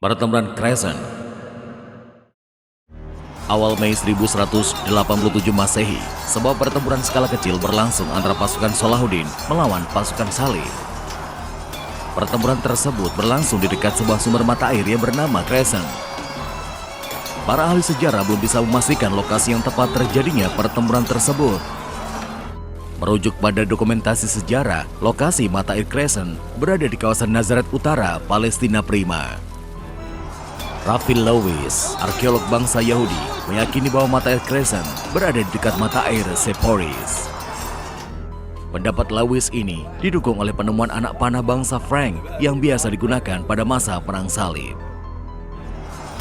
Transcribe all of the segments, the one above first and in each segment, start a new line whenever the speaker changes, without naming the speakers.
Pertempuran Crescent. Awal Mei 1187 Masehi, sebuah pertempuran skala kecil berlangsung antara pasukan Salahuddin melawan pasukan Salib. Pertempuran tersebut berlangsung di dekat sebuah sumber mata air yang bernama Crescent. Para ahli sejarah belum bisa memastikan lokasi yang tepat terjadinya pertempuran tersebut. Merujuk pada dokumentasi sejarah, lokasi mata air Crescent berada di kawasan Nazaret Utara, Palestina Prima. Raphael Lewis, arkeolog bangsa Yahudi, meyakini bahwa mata air Crescent berada di dekat mata air Sepphoris. Pendapat Lewis ini didukung oleh penemuan anak panah bangsa Frank yang biasa digunakan pada masa Perang Salib.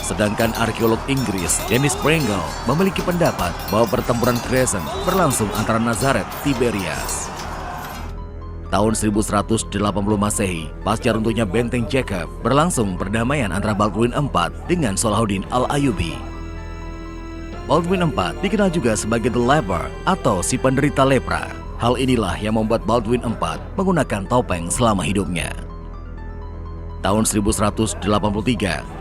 Sedangkan arkeolog Inggris Dennis Pringle memiliki pendapat bahwa pertempuran Crescent berlangsung antara Nazaret Tiberias. Tahun 1180 Masehi, pasca runtuhnya benteng Jacob, berlangsung perdamaian antara Baldwin IV dengan Salahuddin Al-Ayyubi. Baldwin IV dikenal juga sebagai The Leper atau si penderita lepra. Hal inilah yang membuat Baldwin IV menggunakan topeng selama hidupnya. Tahun 1183,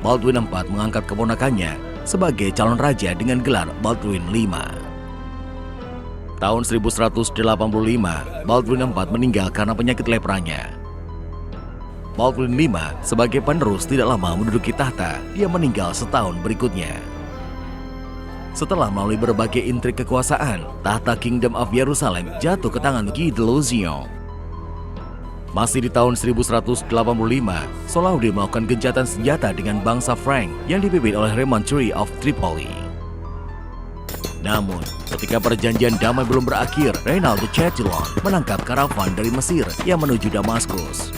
Baldwin IV mengangkat keponakannya sebagai calon raja dengan gelar Baldwin V. Tahun 1185, Baldwin IV meninggal karena penyakit lepranya. Baldwin V sebagai penerus tidak lama menduduki tahta, dia meninggal setahun berikutnya. Setelah melalui berbagai intrik kekuasaan, tahta Kingdom of Jerusalem jatuh ke tangan Guy de Lusignan. Masih di tahun 1185, Salahuddin melakukan gencatan senjata dengan bangsa Frank yang dipimpin oleh Raymond III of Tripoli. Namun, ketika perjanjian damai belum berakhir, Reynald de Chatillon menangkap karavan dari Mesir yang menuju Damaskus.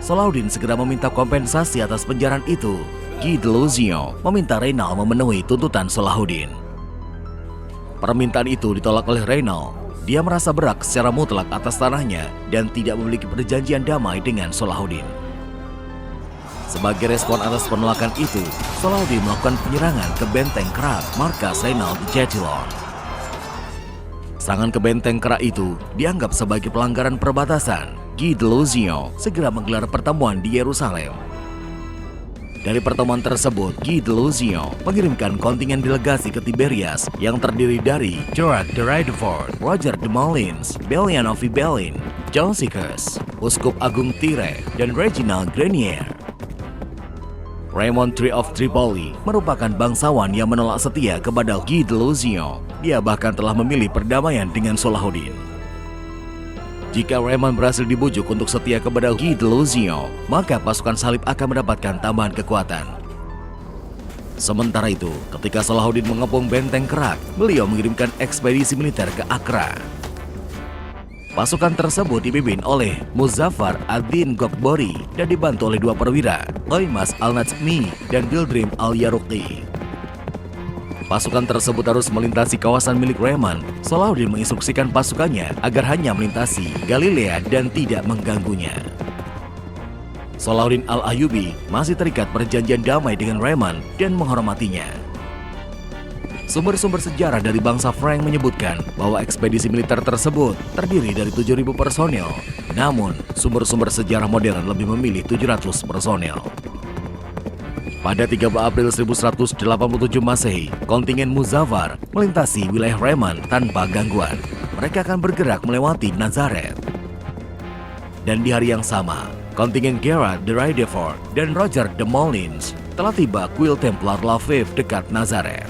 Salahuddin segera meminta kompensasi atas penjarahan itu. Guy de Lusignan meminta Reynald memenuhi tuntutan Salahuddin. Permintaan itu ditolak oleh Reynald. Dia merasa berhak secara mutlak atas tanahnya dan tidak memiliki perjanjian damai dengan Salahuddin. Sebagai respon atas penolakan itu, Salahuddin melakukan penyerangan ke benteng Krak, markas Reynald de Chatillon. Serangan ke benteng Krak itu dianggap sebagai pelanggaran perbatasan. Guy de Lusignan segera menggelar pertemuan di Yerusalem. Dari pertemuan tersebut, Guy de Lusignan mengirimkan kontingen delegasi ke Tiberias yang terdiri dari Gerard de Raidefort, Roger de Molins, Belian of Ibelin, Josephus, Uskup Agung Tyre, dan Reginald Grenier. Raymond III of Tripoli merupakan bangsawan yang menolak setia kepada Guy de Lusignan. Dia bahkan telah memilih perdamaian dengan Salahuddin. Jika Raymond berhasil dibujuk untuk setia kepada Guy de Lusignan, maka pasukan Salib akan mendapatkan tambahan kekuatan. Sementara itu, ketika Salahuddin mengepung benteng Krak, beliau mengirimkan ekspedisi militer ke Accra. Pasukan tersebut dipimpin oleh Muzaffar ad-Din Gokbori dan dibantu oleh dua perwira, Oimas al-Najmi dan Bildrim al-Yaruqi. Pasukan tersebut harus melintasi kawasan milik Raymond. Salahuddin menginstruksikan pasukannya agar hanya melintasi Galilea dan tidak mengganggunya. Salahuddin Al-Ayyubi masih terikat perjanjian damai dengan Raymond dan menghormatinya. Sumber-sumber sejarah dari bangsa Frank menyebutkan bahwa ekspedisi militer tersebut terdiri dari 7.000 personel. Namun, sumber-sumber sejarah modern lebih memilih 700 personel. Pada 13 April 1187 Masehi, kontingen Muzaffar melintasi wilayah Raymond tanpa gangguan. Mereka akan bergerak melewati Nazaret. Dan di hari yang sama, kontingen Gerard de Raidefort dan Roger de Molins telah tiba kuil Templar Lviv dekat Nazaret.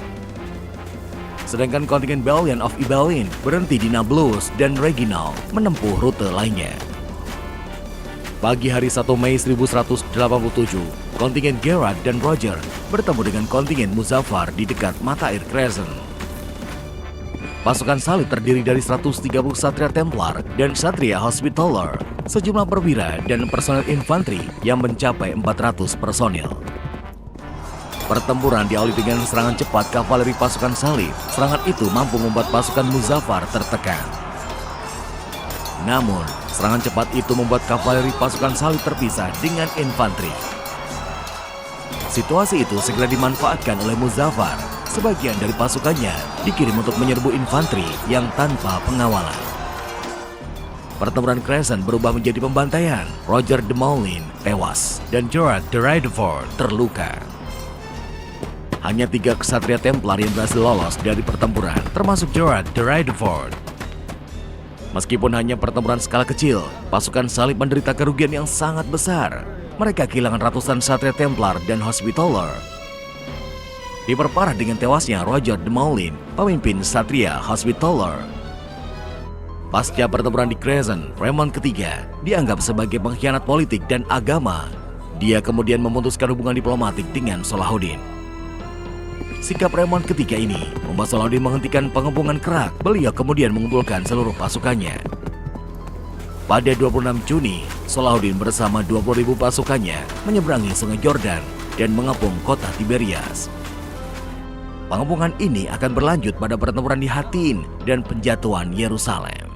Sedangkan kontingen Belian of Ibelin berhenti di Nablus dan Reginald menempuh rute lainnya. Pagi hari 1 Mei 1187, kontingen Gerard dan Roger bertemu dengan kontingen Muzaffar di dekat mata air Crescent. Pasukan Salib terdiri dari 130 Ksatria Templar dan Ksatria Hospitaller, sejumlah perwira dan personel infanteri yang mencapai 400 personel. Pertempuran diawali dengan serangan cepat kavaleri pasukan Salib. Serangan itu mampu membuat pasukan Muzaffar tertekan. Namun, serangan cepat itu membuat kavaleri pasukan Salib terpisah dengan infanteri. Situasi itu segera dimanfaatkan oleh Muzaffar. Sebagian dari pasukannya dikirim untuk menyerbu infanteri yang tanpa pengawalan. pertempuran Crescent berubah menjadi pembantaian. Roger de Moulin tewas dan Gerard de Rydeford terluka. Hanya 3 ksatria Templar yang berhasil lolos dari pertempuran, termasuk Gerard de Rydeford. Meskipun hanya pertempuran skala kecil, pasukan salib menderita kerugian yang sangat besar. Mereka kehilangan ratusan ksatria Templar dan Hospitaller. Diperparah dengan tewasnya Roger de Moulin, pemimpin ksatria Hospitaller. Pasca pertempuran di Crescent, Raymond III dianggap sebagai pengkhianat politik dan agama. Dia kemudian memutuskan hubungan diplomatik dengan Salahuddin. Sikap Raymond III ini membuat Salahuddin menghentikan pengepungan Kerak. Beliau kemudian mengumpulkan seluruh pasukannya. Pada 26 Juni, Salahuddin bersama 20.000 pasukannya menyeberangi Sungai Yordan dan mengepung kota Tiberias. Pengepungan ini akan berlanjut pada pertempuran di Hattin dan penjatuhan Yerusalem.